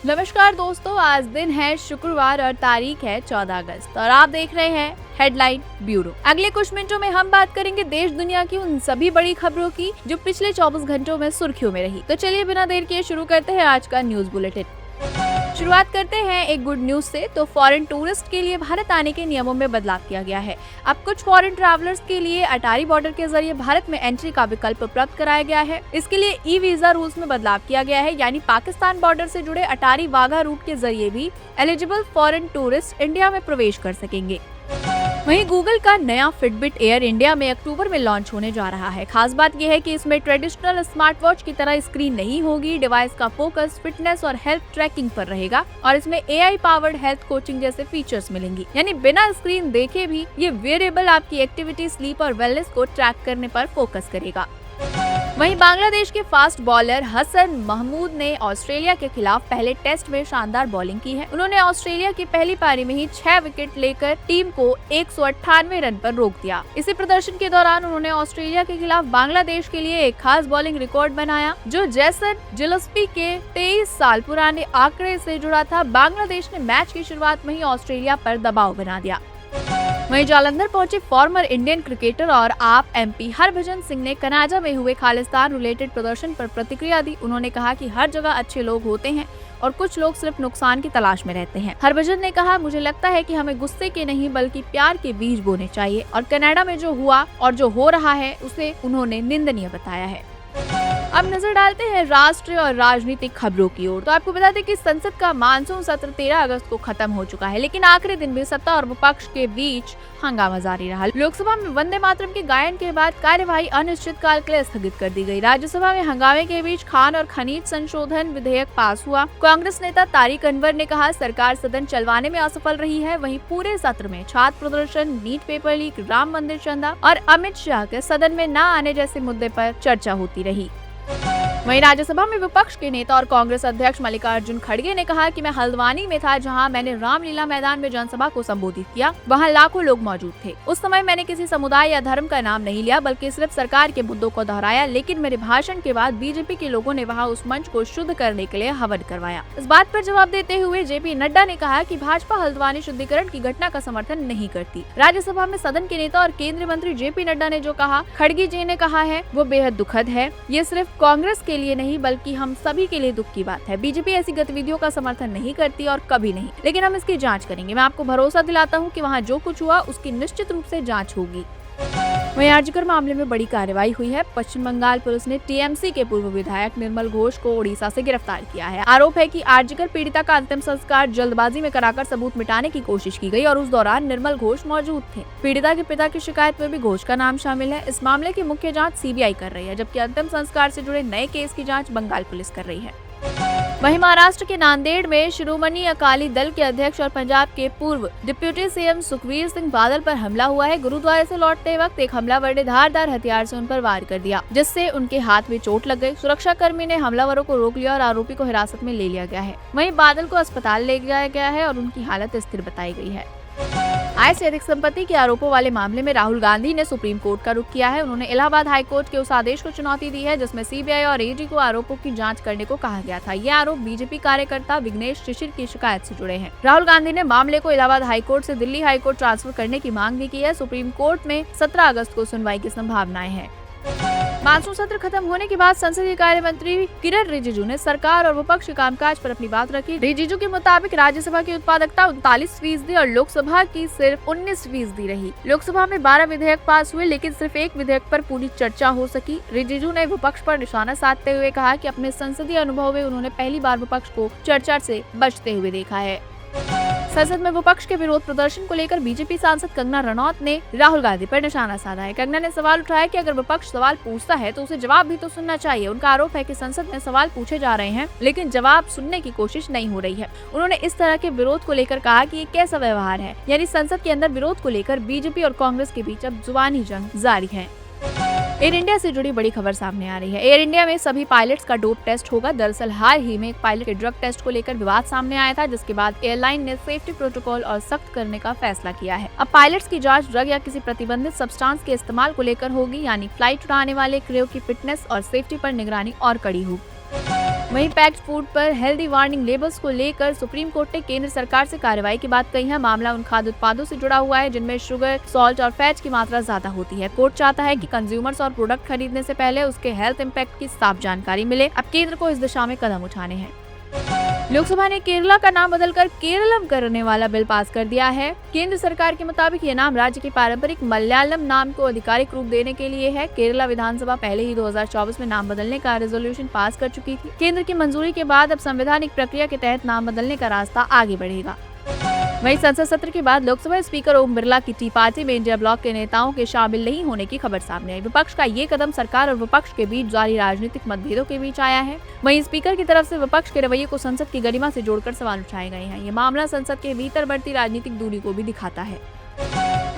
नमस्कार दोस्तों, आज दिन है शुक्रवार और तारीख है 14 अगस्त और आप देख रहे हैं हेडलाइन ब्यूरो। अगले कुछ मिनटों में हम बात करेंगे देश दुनिया की उन सभी बड़ी खबरों की जो पिछले 24 घंटों में सुर्खियों में रही। तो चलिए बिना देर किए शुरू करते हैं आज का न्यूज बुलेटिन। शुरुआत करते हैं एक गुड न्यूज से। तो फॉरेन टूरिस्ट के लिए भारत आने के नियमों में बदलाव किया गया है। अब कुछ फॉरेन ट्रैवलर्स के लिए अटारी बॉर्डर के जरिए भारत में एंट्री का विकल्प उपलब्ध कराया गया है। इसके लिए ई वीजा रूल्स में बदलाव किया गया है, यानी पाकिस्तान बॉर्डर से जुड़े अटारी वाघा रूट के जरिए भी एलिजिबल फॉरेन टूरिस्ट इंडिया में प्रवेश कर सकेंगे। वहीं गूगल का नया फिटबिट एयर इंडिया में अक्टूबर में लॉन्च होने जा रहा है। खास बात यह है कि इसमें ट्रेडिशनल स्मार्ट वॉच की तरह स्क्रीन नहीं होगी। डिवाइस का फोकस फिटनेस और हेल्थ ट्रैकिंग पर रहेगा और इसमें AI पावर्ड हेल्थ कोचिंग जैसे फीचर्स मिलेंगी, यानी बिना स्क्रीन देखे भी ये वेरिएबल आपकी एक्टिविटी, स्लीप और वेलनेस को ट्रैक करने पर फोकस करेगा। वहीं बांग्लादेश के फास्ट बॉलर हसन महमूद ने ऑस्ट्रेलिया के खिलाफ पहले टेस्ट में शानदार बॉलिंग की है। उन्होंने ऑस्ट्रेलिया की पहली पारी में ही 6 विकेट लेकर टीम को 198 रन पर रोक दिया। इसी प्रदर्शन के दौरान उन्होंने ऑस्ट्रेलिया के खिलाफ बांग्लादेश के लिए एक खास बॉलिंग रिकॉर्ड बनाया, जो जैसन जिलस्पी के 23 साल पुराने आंकड़े से जुड़ा था। बांग्लादेश ने मैच की शुरुआत में ही ऑस्ट्रेलिया पर दबाव बना दिया। वहीं जालंधर पहुंचे फॉर्मर इंडियन क्रिकेटर और आप MP हरभजन सिंह ने कनाडा में हुए खालिस्तान रिलेटेड प्रदर्शन पर प्रतिक्रिया दी। उन्होंने कहा कि हर जगह अच्छे लोग होते हैं और कुछ लोग सिर्फ नुकसान की तलाश में रहते हैं। हरभजन ने कहा, मुझे लगता है कि हमें गुस्से के नहीं बल्कि प्यार के बीज बोने चाहिए और कनाडा में जो हुआ और जो हो रहा है उसे उन्होंने निंदनीय बताया है। अब नजर डालते हैं राष्ट्रीय और राजनीतिक खबरों की ओर। तो आपको बता दें कि संसद का मानसून सत्र 13 अगस्त को खत्म हो चुका है, लेकिन आखिरी दिन भी सत्ता और विपक्ष के बीच हंगामा जारी रहा। लोकसभा में वंदे मातरम के गायन के बाद कार्यवाही अनिश्चितकाल के लिए स्थगित कर दी गई। राज्यसभा में हंगामे के बीच खान और खनिज संशोधन विधेयक पास हुआ। कांग्रेस नेता तारिक अनवर ने कहा, सरकार सदन चलवाने में असफल रही है। वहीं पूरे सत्र में छात्र प्रदर्शन, नीट पेपर लीक, राम मंदिर चंदा और अमित शाह के सदन में न आने जैसे मुद्दे पर चर्चा होती रही। वहीं राज्यसभा में विपक्ष के नेता और कांग्रेस अध्यक्ष मल्लिकार्जुन खड़गे ने कहा कि मैं हल्द्वानी में था, जहां मैंने रामलीला मैदान में जनसभा को संबोधित किया। वहां लाखों लोग मौजूद थे। उस समय मैंने किसी समुदाय या धर्म का नाम नहीं लिया, बल्कि सिर्फ सरकार के मुद्दों को दोहराया। लेकिन मेरे भाषण के बाद बीजेपी के लोगों ने वहां उस मंच को शुद्ध करने के लिए हवन करवाया। इस बात पर जवाब देते हुए JP नड्डा ने कहा कि भाजपा हल्द्वानी शुद्धिकरण की घटना का समर्थन नहीं करती। राज्यसभा में सदन के नेता और केंद्रीय मंत्री JP नड्डा ने जो कहा, खड़गे जी ने कहा है, वो बेहद दुखद है। ये सिर्फ कांग्रेस के लिए नहीं बल्कि हम सभी के लिए दुख की बात है। बीजेपी ऐसी गतिविधियों का समर्थन नहीं करती और कभी नहीं, लेकिन हम इसकी जांच करेंगे। मैं आपको भरोसा दिलाता हूं कि वहां जो कुछ हुआ उसकी निश्चित रूप से जांच होगी। वहीं आर्जिकर मामले में बड़ी कार्रवाई हुई है। पश्चिम बंगाल पुलिस ने TMC के पूर्व विधायक निर्मल घोष को उड़ीसा से गिरफ्तार किया है। आरोप है कि आर्जिकर पीड़िता का अंतिम संस्कार जल्दबाजी में कराकर सबूत मिटाने की कोशिश की गई और उस दौरान निर्मल घोष मौजूद थे। पीड़िता के पिता की शिकायत में भी घोष का नाम शामिल है। इस मामले की मुख्य जाँच CBI कर रही है, जबकि अंतिम संस्कार से जुड़े नए केस की जाँच बंगाल पुलिस कर रही है। वहीं महाराष्ट्र के नांदेड़ में शिरोमणि अकाली दल के अध्यक्ष और पंजाब के पूर्व डिप्टी CM सुखबीर सिंह बादल पर हमला हुआ है। गुरुद्वारे से लौटते वक्त एक हमलावर ने धारदार हथियार से उन पर वार कर दिया, जिससे उनके हाथ में चोट लग गई। सुरक्षा कर्मी ने हमलावरों को रोक लिया और आरोपी को हिरासत में ले लिया गया है। वहीं बादल को अस्पताल ले जाया गया है और उनकी हालत स्थिर बताई गई है। आय से अधिक संपत्ति के आरोपों वाले मामले में राहुल गांधी ने सुप्रीम कोर्ट का रुख किया है। उन्होंने इलाहाबाद हाई कोर्ट के उस आदेश को चुनौती दी है जिसमें CBI और AG को आरोपों की जांच करने को कहा गया था। ये आरोप बीजेपी कार्यकर्ता विघ्नेश शिशिर की शिकायत से जुड़े हैं। राहुल गांधी ने मामले को इलाहाबाद हाई कोर्ट से दिल्ली हाई कोर्ट ट्रांसफर करने की मांग भी की है। सुप्रीम कोर्ट में 17 अगस्त को सुनवाई की संभावनाएं हैं। मानसून सत्र खत्म होने के बाद संसदीय कार्य मंत्री किरण रिजिजू ने सरकार और विपक्ष के कामकाज पर अपनी बात रखी। रिजिजू के मुताबिक राज्यसभा की उत्पादकता 39% और लोकसभा की सिर्फ 19% रही। लोकसभा में 12 विधेयक पास हुए, लेकिन सिर्फ एक विधेयक पर पूरी चर्चा हो सकी। रिजिजू ने विपक्ष पर निशाना साधते हुए कहा कि अपने संसदीय अनुभव में उन्होंने पहली बार विपक्ष को चर्चा से बचते हुए देखा है। संसद में विपक्ष के विरोध प्रदर्शन को लेकर बीजेपी सांसद कंगना रनौत ने राहुल गांधी पर निशाना साधा है। कंगना ने सवाल उठाया कि अगर विपक्ष सवाल पूछता है तो उसे जवाब भी तो सुनना चाहिए। उनका आरोप है कि संसद में सवाल पूछे जा रहे हैं, लेकिन जवाब सुनने की कोशिश नहीं हो रही है। उन्होंने इस तरह के विरोध को लेकर कहा कि ये कैसा व्यवहार है, यानी संसद के अंदर विरोध को लेकर बीजेपी और कांग्रेस के बीच अब जुबानी जंग जारी है। एयर इंडिया से जुड़ी बड़ी खबर सामने आ रही है। एयर इंडिया में सभी पायलट्स का डोप टेस्ट होगा। दरअसल हाल ही में एक पायलट के ड्रग टेस्ट को लेकर विवाद सामने आया था, जिसके बाद एयरलाइन ने सेफ्टी प्रोटोकॉल और सख्त करने का फैसला किया है। अब पायलट्स की जांच ड्रग या किसी प्रतिबंधित सब्सटेंस के इस्तेमाल को लेकर होगी, यानी फ्लाइट उड़ाने वाले क्रू की फिटनेस और सेफ्टी पर निगरानी और कड़ी होगी। वहीं पैक्ड फूड पर हेल्दी वार्निंग लेबल्स को लेकर सुप्रीम कोर्ट ने केंद्र सरकार से कार्रवाई की बात कही है। मामला उन खाद्य उत्पादों से जुड़ा हुआ है जिनमें शुगर, सॉल्ट और फैट की मात्रा ज्यादा होती है। कोर्ट चाहता है कि कंज्यूमर्स और प्रोडक्ट खरीदने से पहले उसके हेल्थ इम्पैक्ट की साफ जानकारी मिले। अब केंद्र को इस दिशा में कदम उठाने हैं। लोकसभा ने केरला का नाम बदलकर केरलम करने वाला बिल पास कर दिया है। केंद्र सरकार के मुताबिक ये नाम राज्य के पारंपरिक मलयालम नाम को आधिकारिक रूप देने के लिए है। केरला विधानसभा पहले ही 2024 में नाम बदलने का रेजोल्यूशन पास कर चुकी थी। केंद्र की मंजूरी के बाद अब संवैधानिक प्रक्रिया के तहत नाम बदलने का रास्ता आगे बढ़ेगा। वहीं संसद सत्र के बाद लोकसभा स्पीकर ओम बिरला की टी पार्टी में इंडिया ब्लॉक के नेताओं के शामिल नहीं होने की खबर सामने आई। विपक्ष का ये कदम सरकार और विपक्ष के बीच जारी राजनीतिक मतभेदों के बीच आया है। वहीं स्पीकर की तरफ से विपक्ष के रवैये को संसद की गरिमा से जोड़कर सवाल उठाए गए हैं। ये मामला संसद के भीतर बढ़ती राजनीतिक दूरी को भी दिखाता है।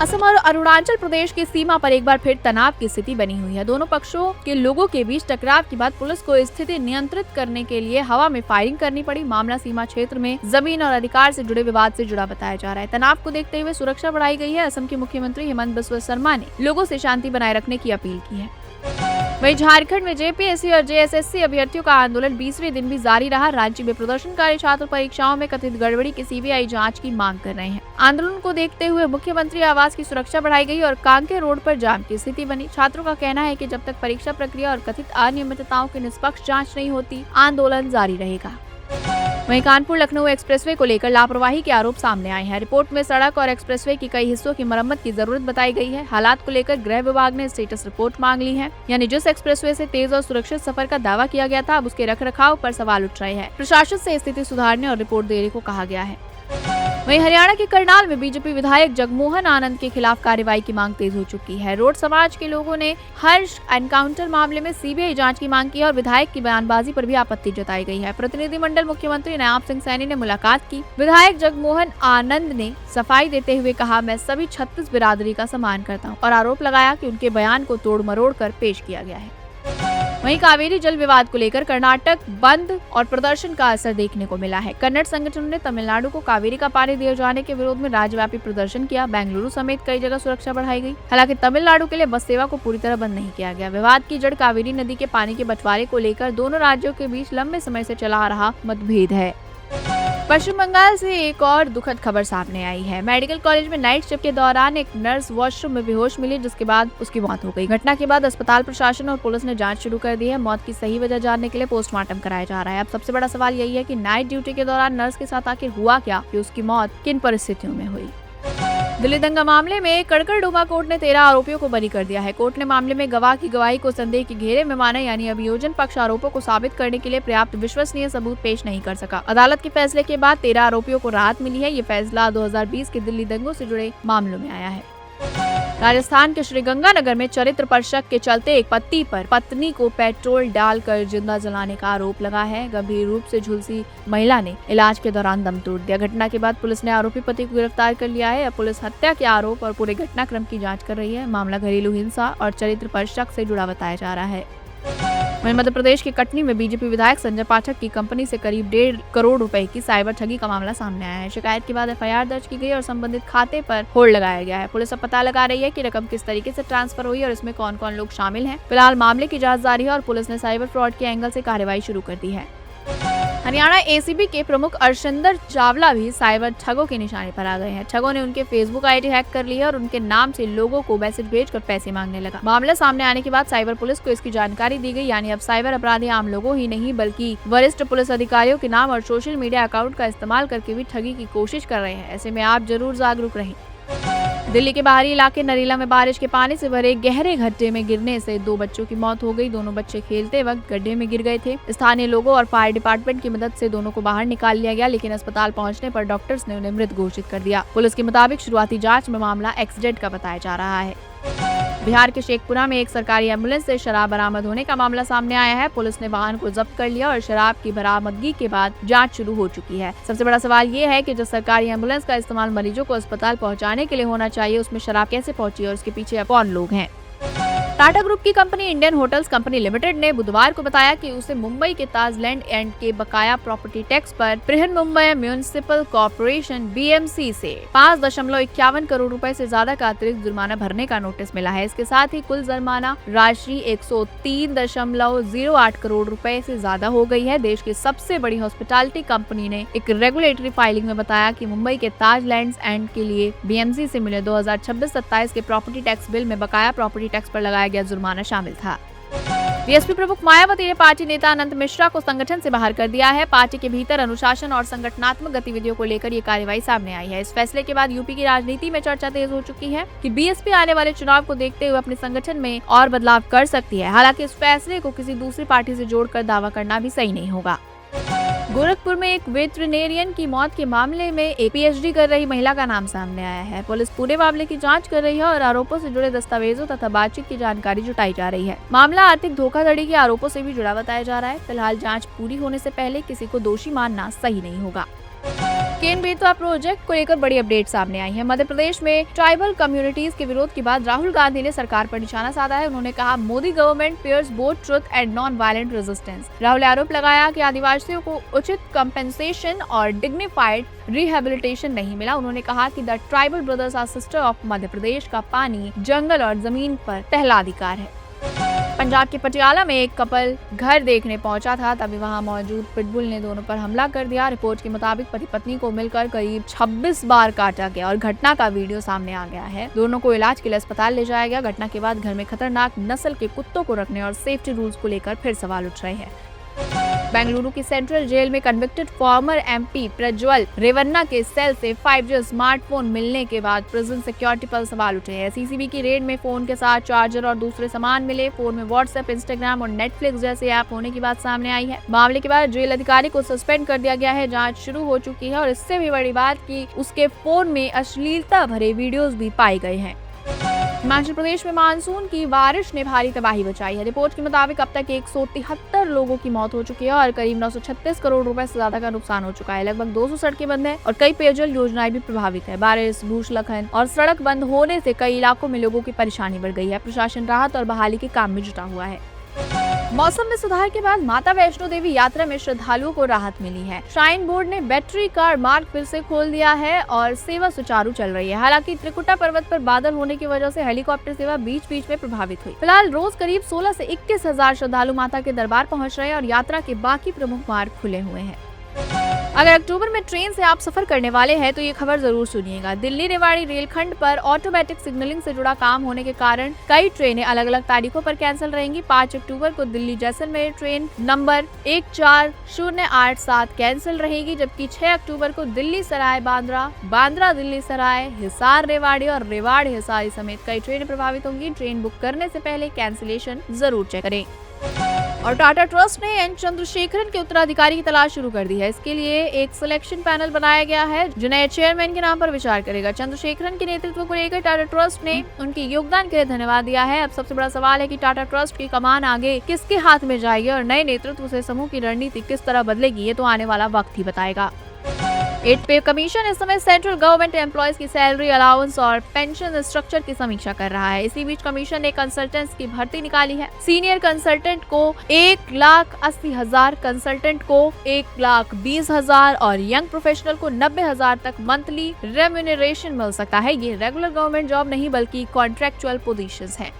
असम और अरुणाचल प्रदेश की सीमा पर एक बार फिर तनाव की स्थिति बनी हुई है। दोनों पक्षों के लोगों के बीच टकराव के बाद पुलिस को स्थिति नियंत्रित करने के लिए हवा में फायरिंग करनी पड़ी। मामला सीमा क्षेत्र में जमीन और अधिकार से जुड़े विवाद से जुड़ा बताया जा रहा है। तनाव को देखते हुए सुरक्षा बढ़ाई गई है। असम के मुख्यमंत्री हेमंत बिस्वा शर्मा ने लोगों से शांति बनाए रखने की अपील की है। वहीं झारखंड में जेपीएससी और जेएसएससी अभ्यर्थियों का आंदोलन 20वें दिन भी जारी रहा। राज्य में प्रदर्शनकारी छात्र परीक्षाओं में कथित गड़बड़ी की सीबीआई जांच की मांग कर रहे हैं। आंदोलन को देखते हुए मुख्यमंत्री आवास की सुरक्षा बढ़ाई गई और कांके रोड पर जाम की स्थिति बनी। छात्रों का कहना है कि जब तक परीक्षा प्रक्रिया और कथित अनियमितताओं की निष्पक्ष जाँच नहीं होती, आंदोलन जारी रहेगा। वहीं कानपुर लखनऊ एक्सप्रेसवे को लेकर लापरवाही के आरोप सामने आए हैं। रिपोर्ट में सड़क और एक्सप्रेसवे की कई हिस्सों की मरम्मत की जरूरत बताई गई है। हालात को लेकर गृह विभाग ने स्टेटस रिपोर्ट मांग ली है। यानी जिस एक्सप्रेसवे से तेज और सुरक्षित सफर का दावा किया गया था, अब उसके रखरखाव पर सवाल उठ रहे हैं। प्रशासन से स्थिति सुधारने और रिपोर्ट देने को कहा गया है। वहीं हरियाणा के करनाल में बीजेपी विधायक जगमोहन आनंद के खिलाफ कार्रवाई की मांग तेज हो चुकी है। रोड समाज के लोगों ने हर्ष एनकाउंटर मामले में सीबीआई जांच की मांग की और विधायक की बयानबाजी पर भी आपत्ति जताई गई है। प्रतिनिधिमंडल मुख्यमंत्री नायब सिंह सैनी ने मुलाकात की। विधायक जगमोहन आनंद ने सफाई देते हुए कहा, मैं सभी 36 बिरादरी का सम्मान करता हूँ, और आरोप लगाया कि उनके बयान को तोड़ मरोड़ कर पेश किया गया है। वहीं कावेरी जल विवाद को लेकर कर्नाटक बंद और प्रदर्शन का असर देखने को मिला है। कन्नड़ संगठनों ने तमिलनाडु को कावेरी का पानी दिए जाने के विरोध में राज्यव्यापी प्रदर्शन किया। बेंगलुरु समेत कई जगह सुरक्षा बढ़ाई गई। हालांकि तमिलनाडु के लिए बस सेवा को पूरी तरह बंद नहीं किया गया। विवाद की जड़ कावेरी नदी के पानी के बंटवारे को लेकर दोनों राज्यों के बीच लंबे समय से चला आ रहा मतभेद है। पश्चिम बंगाल से एक और दुखद खबर सामने आई है। मेडिकल कॉलेज में नाइट शिफ्ट के दौरान एक नर्स वॉशरूम में बेहोश मिली, जिसके बाद उसकी मौत हो गई। घटना के बाद अस्पताल प्रशासन और पुलिस ने जांच शुरू कर दी है। मौत की सही वजह जानने के लिए पोस्टमार्टम कराया जा रहा है। अब सबसे बड़ा सवाल यही है कि नाइट ड्यूटी के दौरान नर्स के साथ आखिर हुआ क्या, कि उसकी मौत किन परिस्थितियों में हुई। दिल्ली दंगा मामले में कड़कड़डुमा कोर्ट ने 13 आरोपियों को बरी कर दिया है। कोर्ट ने मामले में गवाह की गवाही को संदेह के घेरे में माना, यानी अभियोजन पक्ष आरोपों को साबित करने के लिए पर्याप्त विश्वसनीय सबूत पेश नहीं कर सका। अदालत के फैसले के बाद 13 आरोपियों को राहत मिली है। ये फैसला 2020 के दिल्ली दंगों से जुड़े मामलों में आया है। राजस्थान के श्रीगंगानगर में चरित्र पर शक के चलते एक पति पर पत्नी को पेट्रोल डालकर जिंदा जलाने का आरोप लगा है। गंभीर रूप से झुलसी महिला ने इलाज के दौरान दम तोड़ दिया। घटना के बाद पुलिस ने आरोपी पति को गिरफ्तार कर लिया है। अब पुलिस हत्या के आरोप और पूरे घटनाक्रम की जांच कर रही है। मामला घरेलू हिंसा और चरित्र पर शक से जुड़ा बताया जा रहा है। वहीं मध्य प्रदेश के कटनी में बीजेपी विधायक संजय पाठक की कंपनी से करीब 1.5 करोड़ रुपए की साइबर ठगी का मामला सामने आया है। शिकायत के बाद एफआईआर दर्ज की गई और संबंधित खाते पर होल्ड लगाया गया है। पुलिस अब पता लगा रही है कि रकम किस तरीके से ट्रांसफर हुई और इसमें कौन कौन लोग शामिल हैं। फिलहाल मामले की जांच जारी है और पुलिस ने साइबर फ्रॉड के एंगल से कार्रवाई शुरू कर दी है। हरियाणा एसीबी के प्रमुख अर्शंदर चावला भी साइबर ठगों के निशाने पर आ गए हैं। ठगों ने उनके फेसबुक आईडी हैक कर ली है और उनके नाम से लोगों को मैसेज भेजकर पैसे मांगने लगा। मामला सामने आने के बाद साइबर पुलिस को इसकी जानकारी दी गई। यानी अब साइबर अपराधी आम लोगों ही नहीं बल्कि वरिष्ठ पुलिस अधिकारियों के नाम और सोशल मीडिया अकाउंट का इस्तेमाल करके भी ठगी की कोशिश कर रहे हैं। ऐसे में आप जरूर जागरूक रहें। दिल्ली के बाहरी इलाके नरेला में बारिश के पानी से भरे गहरे गड्ढे में गिरने से 2 बच्चों की मौत हो गई। दोनों बच्चे खेलते वक्त गड्ढे में गिर गए थे। स्थानीय लोगों और फायर डिपार्टमेंट की मदद से दोनों को बाहर निकाल लिया गया, लेकिन अस्पताल पहुंचने पर डॉक्टर्स ने उन्हें मृत घोषित कर दिया। पुलिस के मुताबिक शुरुआती जांच में मामला एक्सीडेंट का बताया जा रहा है। बिहार के शेखपुरा में एक सरकारी एम्बुलेंस से शराब बरामद होने का मामला सामने आया है। पुलिस ने वाहन को जब्त कर लिया और शराब की बरामदगी के बाद जांच शुरू हो चुकी है। सबसे बड़ा सवाल ये है कि जो सरकारी एम्बुलेंस का इस्तेमाल मरीजों को अस्पताल पहुंचाने के लिए होना चाहिए, उसमें शराब कैसे पहुंची और उसके पीछे कौन लोग हैं। टाटा ग्रुप की company Indian hotels company limited ने बुधवार को बताया कि उसे मुंबई के ताजलैंड एंड के बकाया प्रॉपर्टी टैक्स पर बृहन्मुंबई म्युनिसिपल कॉर्पोरेशन BMC से 5.51 करोड़ रुपए से ज्यादा का अतिरिक्त जुर्माना भरने का नोटिस मिला है। इसके साथ ही कुल जुर्माना राशि 103.08 करोड़ रुपए से ज्यादा हो गई है। देश की सबसे बड़ी हॉस्पिटैलिटी कंपनी ने एक रेगुलेटरी फाइलिंग में बताया कि मुंबई के ताजलैंड एंड के लिए BMC से मिले 2026-27 के प्रॉपर्टी टैक्स बिल में बकाया प्रॉपर्टी टैक्स पर लगाया गया जुर्माना शामिल था। बीएसपी प्रमुख मायावती ने पार्टी नेता अनंत मिश्रा को संगठन से बाहर कर दिया है। पार्टी के भीतर अनुशासन और संगठनात्मक गतिविधियों को लेकर ये कार्रवाई सामने आई है। इस फैसले के बाद यूपी की राजनीति में चर्चा तेज हो चुकी है कि बीएसपी आने वाले चुनाव को देखते हुए अपने संगठन में और बदलाव कर सकती है। हालांकि इस फैसले को किसी दूसरी पार्टी से जोड़कर दावा करना भी सही नहीं होगा। गोरखपुर में एक वेटरिनेरियन की मौत के मामले में एक PhD कर रही महिला का नाम सामने आया है। पुलिस पूरे मामले की जांच कर रही है और आरोपों से जुड़े दस्तावेजों तथा बातचीत की जानकारी जुटाई जा रही है। मामला आर्थिक धोखाधड़ी के आरोपों से भी जुड़ा बताया जा रहा है। फिलहाल जांच पूरी होने से पहले किसी को दोषी मानना सही नहीं होगा। केन बेतवा प्रोजेक्ट को लेकर बड़ी अपडेट सामने आई है। मध्य प्रदेश में ट्राइबल कम्युनिटीज के विरोध के बाद राहुल गांधी ने सरकार पर निशाना साधा है। उन्होंने कहा, Modi government fears both truth and non violent resistance. Rahul ने आरोप लगाया कि आदिवासियों को उचित कंपेंसेशन और डिग्निफाइड रिहेबिलिटेशन नहीं मिला। उन्होंने कहा कि the tribal brothers are sister of Madhya Pradesh का पानी, जंगल और जमीन पर पहला अधिकार है। पंजाब के पटियाला में एक कपल घर देखने पहुंचा था, तभी वहां मौजूद पिटबुल ने दोनों पर हमला कर दिया। रिपोर्ट के मुताबिक पति पत्नी को मिलकर करीब 26 बार काटा गया और घटना का वीडियो सामने आ गया है। दोनों को इलाज के लिए अस्पताल ले जाया गया। घटना के बाद घर में खतरनाक नस्ल के कुत्तों को रखने और सेफ्टी रूल्स को लेकर फिर सवाल उठ रहे हैं। बेंगलुरु की सेंट्रल जेल में convicted farmer MP Prajwal Revanna के सेल से 5G स्मार्टफोन मिलने के बाद प्रिजन सिक्योरिटी पर सवाल उठे हैं। CCB की रेड में फोन के साथ चार्जर और दूसरे सामान मिले। फोन में WhatsApp, Instagram और Netflix जैसे ऐप होने की बात सामने आई है। मामले के बाद जेल अधिकारी को सस्पेंड कर दिया गया है। जांच शुरू हो चुकी है और इससे भी बड़ी बात कि उसके फोन में अश्लीलता भरे वीडियोस भी पाए गए हैं। हिमाचल प्रदेश में मानसून की बारिश ने भारी तबाही मचाई है। रिपोर्ट के मुताबिक अब तक 173 लोगों की मौत हो चुकी है और करीब 936 करोड़ रुपए से ज्यादा का नुकसान हो चुका है। लगभग 200 सड़कें बंद हैं और कई पेयजल योजनाएं भी प्रभावित है। बारिश, भूस्खलन और सड़क बंद होने से कई इलाकों में लोगों की परेशानी बढ़ गई है। प्रशासन राहत और बहाली के काम में जुटा हुआ है। मौसम में सुधार के बाद माता वैष्णो देवी यात्रा में श्रद्धालुओं को राहत मिली है। श्राइन बोर्ड ने बैटरी कार मार्ग फिर से खोल दिया है और सेवा सुचारू चल रही है। हालांकि त्रिकुटा पर्वत पर बादल होने की वजह से हेलीकॉप्टर सेवा बीच बीच में प्रभावित हुई। फिलहाल रोज करीब 16 से 21 हजार श्रद्धालु माता के दरबार पहुंच रहे हैं और यात्रा के बाकी प्रमुख मार्ग खुले हुए हैं। अगर अक्टूबर में ट्रेन से आप सफर करने वाले हैं तो ये खबर जरूर सुनिएगा। दिल्ली रेवाड़ी रेलखंड पर ऑटोमेटिक सिग्नलिंग से जुड़ा काम होने के कारण कई ट्रेनें अलग अलग तारीखों पर कैंसिल रहेंगी। 5 अक्टूबर को Delhi Jaisalmer train number 14087 cancel रहेगी, जबकि 6 अक्टूबर को दिल्ली सराय बांद्रा, बांद्रा दिल्ली सराय, हिसार रेवाड़ी और रेवाड़ी हिसारी समेत कई ट्रेनें प्रभावित होंगी। ट्रेन बुक करने से पहले कैंसिलेशन जरूर चेक करें। और टाटा ट्रस्ट ने एन चंद्रशेखरन के उत्तराधिकारी की तलाश शुरू कर दी है। इसके लिए एक सिलेक्शन पैनल बनाया गया है जो नए चेयरमैन के नाम पर विचार करेगा। चंद्रशेखरन के नेतृत्व को लेकर टाटा ट्रस्ट ने उनके योगदान के लिए धन्यवाद दिया है। अब सबसे बड़ा सवाल है कि टाटा ट्रस्ट की कमान आगे किसके हाथ में जाएगी और नए नेतृत्व से समूह की रणनीति किस तरह बदलेगी, ये तो आने वाला वक्त ही बताएगा। 8 पे कमीशन इस समय सेंट्रल गवर्नमेंट एम्प्लॉयज की सैलरी, अलाउंस और पेंशन स्ट्रक्चर की समीक्षा कर रहा है। इसी बीच कमीशन ने कंसल्टेंट्स की भर्ती निकाली है। सीनियर कंसल्टेंट को 1,80,000, कंसल्टेंट को 1,20,000 और यंग प्रोफेशनल को 90,000 तक मंथली रेम्यूनरेशन मिल सकता है। ये रेगुलर गवर्नमेंट जॉब नहीं बल्कि कॉन्ट्रेक्चुअल पोजीशंस हैं।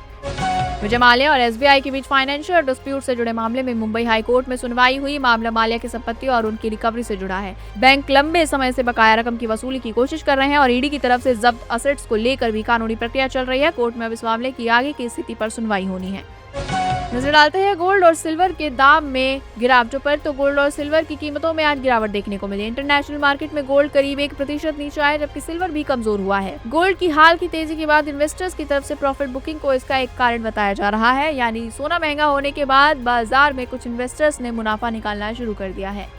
विजय माल्या और SBI के बीच फाइनेंशियल डिस्प्यूट से जुड़े मामले में मुंबई हाई कोर्ट में सुनवाई हुई। मामला माल्या की संपत्ति और उनकी रिकवरी से जुड़ा है। बैंक लंबे समय से बकाया रकम की वसूली की कोशिश कर रहे हैं और ईडी की तरफ से जब्त असेट्स को लेकर भी कानूनी प्रक्रिया चल रही है। कोर्ट में अब इस मामले की आगे की स्थिति पर सुनवाई होनी है। नजर डालते हैं गोल्ड और सिल्वर के दाम में गिरावटों पर। तो गोल्ड और सिल्वर की कीमतों में आज गिरावट देखने को मिली। इंटरनेशनल मार्केट में गोल्ड करीब 1% नीचे आया, जबकि सिल्वर भी कमजोर हुआ है। गोल्ड की हाल की तेजी के बाद इन्वेस्टर्स की तरफ से प्रॉफिट बुकिंग को इसका एक कारण बताया जा रहा है। यानी सोना महंगा होने के बाद बाजार में कुछ इन्वेस्टर्स ने मुनाफा निकालना शुरू कर दिया है।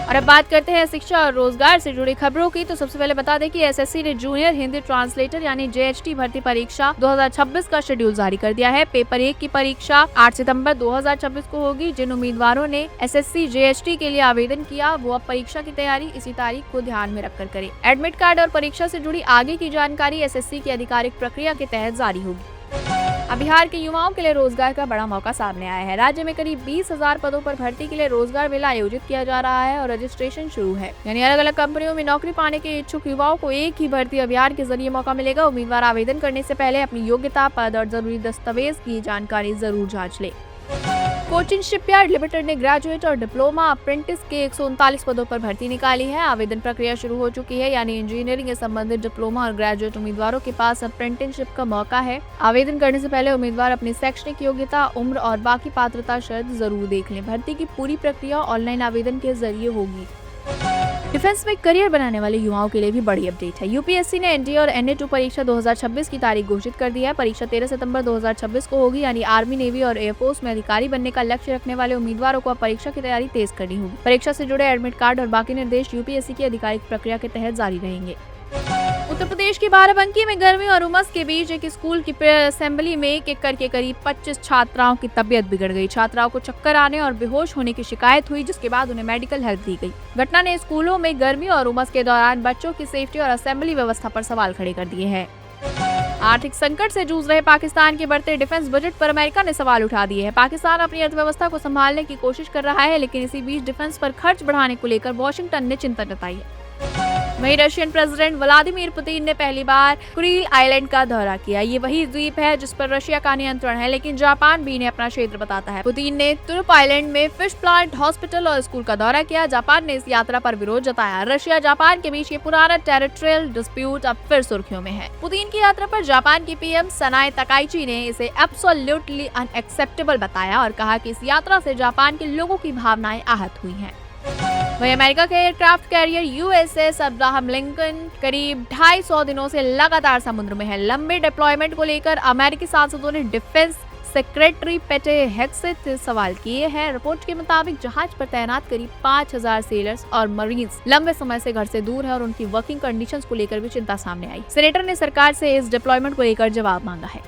और अब बात करते हैं शिक्षा और रोजगार से जुड़ी खबरों की। तो सबसे पहले बता दें कि SSC ने जूनियर हिंदी ट्रांसलेटर यानी JHT भर्ती परीक्षा 2026 का शेड्यूल जारी कर दिया है। पेपर 1 की परीक्षा 8 सितंबर 2026 को होगी। जिन उम्मीदवारों ने SSC JHT के लिए आवेदन किया वो अब परीक्षा की तैयारी इसी तारीख को ध्यान में रखकर करें। एडमिट कार्ड और परीक्षा से जुड़ी आगे की जानकारी SSC की आधिकारिक प्रक्रिया के तहत जारी होगी। अब बिहार के युवाओं के लिए रोजगार का बड़ा मौका सामने आया है। राज्य में करीब 20,000 पदों पर भर्ती के लिए रोजगार मेला आयोजित किया जा रहा है और रजिस्ट्रेशन शुरू है। यानी अलग अलग कंपनियों में नौकरी पाने के इच्छुक युवाओं को एक ही भर्ती अभियान के जरिए मौका मिलेगा। उम्मीदवार आवेदन करने से पहले अपनी योग्यता, पद और जरूरी दस्तावेज की जानकारी जरूर जाँच ले। कोचिन शिपयार्ड लिमिटेड ने ग्रेजुएट और डिप्लोमा अप्रेंटिस के 139 पदों पर भर्ती निकाली है। आवेदन प्रक्रिया शुरू हो चुकी है, यानी इंजीनियरिंग से संबंधित डिप्लोमा और ग्रेजुएट उम्मीदवारों के पास अप्रेंटिसशिप का मौका है। आवेदन करने से पहले उम्मीदवार अपनी शैक्षणिक योग्यता, उम्र और बाकी पात्रता शर्त जरूर देख लें। भर्ती की पूरी प्रक्रिया ऑनलाइन आवेदन के जरिए होगी। डिफेंस में करियर बनाने वाले युवाओं के लिए भी बड़ी अपडेट है। यूपीएससी ने एनडीए और NA2 परीक्षा 2026 की तारीख घोषित कर दी है। परीक्षा 13 सितंबर 2026 को होगी, यानी आर्मी, नेवी और एयरफोर्स में अधिकारी बनने का लक्ष्य रखने वाले उम्मीदवारों को अब परीक्षा की तैयारी तेज करनी होगी। परीक्षा से जुड़े एडमिट कार्ड और बाकी निर्देश यूपीएससी की आधिकारिक प्रक्रिया के तहत जारी रहेंगे। उत्तर प्रदेश के बाराबंकी में गर्मी और उमस के बीच एक स्कूल की प्रेयर असेंबली में एक एक करके करीब 25 छात्राओं की तबीयत बिगड़ गई। छात्राओं को चक्कर आने और बेहोश होने की शिकायत हुई, जिसके बाद उन्हें मेडिकल हेल्प दी गई। घटना ने स्कूलों में गर्मी और उमस के दौरान बच्चों की सेफ्टी और असेंबली व्यवस्था पर सवाल खड़े कर दिए हैं। आर्थिक संकट से जूझ रहे पाकिस्तान के बढ़ते डिफेंस बजट पर अमेरिका ने सवाल उठा दिए हैं। पाकिस्तान अपनी अर्थव्यवस्था को संभालने की कोशिश कर रहा है, लेकिन इसी बीच डिफेंस पर खर्च बढ़ाने को लेकर वॉशिंगटन ने चिंता जताई है। वहीं रशियन प्रेसिडेंट व्लादिमीर पुतिन ने पहली बार कुरिल आइलैंड का दौरा किया। ये वही द्वीप है जिस पर रशिया का नियंत्रण है, लेकिन जापान भी इन्हें अपना क्षेत्र बताता है। पुतिन ने तुर्प आइलैंड में फिश प्लांट, हॉस्पिटल और स्कूल का दौरा किया। जापान ने इस यात्रा पर विरोध जताया। रशिया जापान के बीच ये पुराना टेरिटोरियल डिस्प्यूट अब फिर सुर्खियों में है। पुतिन की यात्रा पर जापान की PM सनाए तकाइची ने इसे एब्सोल्युटली अनएक्सेप्टेबल बताया और कहा कि इस यात्रा से जापान के लोगों की भावनाएं आहत हुई हैं। वहीं अमेरिका के aircraft carrier USS Abraham Lincoln करीब 250 दिनों से लगातार समुद्र में है। लंबे डिप्लॉयमेंट को लेकर अमेरिकी सांसदों ने डिफेंस सेक्रेटरी पेटे हेग्सेथ से सवाल किए हैं। रिपोर्ट के मुताबिक जहाज पर तैनात करीब 5000 सेलर्स और मरीन्स लंबे समय से घर से दूर है और उनकी वर्किंग कंडीशंस को लेकर भी चिंता सामने आई। सेनेटर ने सरकार से इस डिप्लॉयमेंट को लेकर जवाब मांगा है।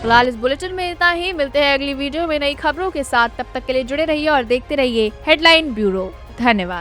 फिलहाल इस बुलेटिन में इतना ही। मिलते हैं अगली वीडियो में नई खबरों के साथ। तब तक के लिए जुड़े रहिए और देखते रहिए हेडलाइन ब्यूरो। धन्यवाद।